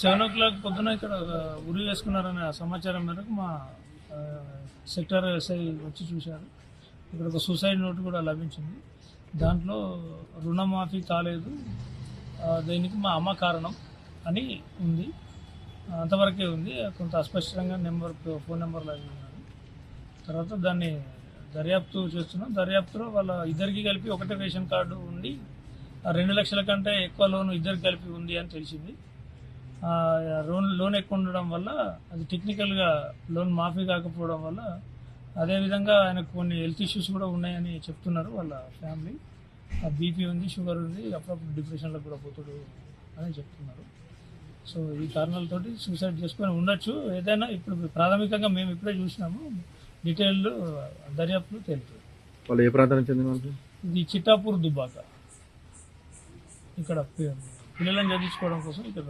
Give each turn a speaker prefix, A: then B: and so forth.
A: 7 o'clock పొద్దున ఇక్కడ ఉరి వేసుకున్నారనే సమాచారం మేరకు మా సెక్టర్ ఎస్ఐ వచ్చి చూశారు. ఇక్కడ ఒక సూసైడ్ నోట్ కూడా లభించింది. దాంట్లో రుణమాఫీ కాలేదు, దీనికి మా అమ్మ కారణం అని ఉంది. అంతవరకే ఉంది. కొంత అస్పష్టంగా ఫోన్ నెంబర్లు అవి ఉన్నాయి. తర్వాత దాన్ని దర్యాప్తు చేస్తున్నాం. దర్యాప్తులో వాళ్ళ ఇద్దరికి కలిపి ఒకటే రేషన్ కార్డు ఉండి 2 లక్షల కంటే ఎక్కువ లోన్ ఇద్దరికి కలిపి ఉంది అని తెలిసింది. లోన్ ఎక్కువ ఉండడం వల్ల అది టెక్నికల్గా లోన్ మాఫీ కాకపోవడం వల్ల, అదేవిధంగా ఆయనకు కొన్ని హెల్త్ ఇష్యూస్ కూడా ఉన్నాయని చెప్తున్నారు వాళ్ళ ఫ్యామిలీ. బీపీ ఉంది, షుగర్ ఉంది, అప్పుడప్పుడు డిప్రెషన్లో కూడా పోతాడు అని చెప్తున్నారు. సో ఈ కారణాలతోటి సూసైడ్ చేసుకొని ఉండొచ్చు. ఏదైనా ఇప్పుడు ప్రాథమికంగా మేము ఇప్పుడే చూసినాము, డీటెయిల్ దర్యాప్తులు తెలుపుతుంది.
B: వాళ్ళు ఏ ప్రాంతానికి చెందిన వాళ్ళు?
A: ఇది చిట్టాపూర్ దుబ్బాక. ఇక్కడ పిల్లలను చదివించుకోవడం కోసం ఇక్కడ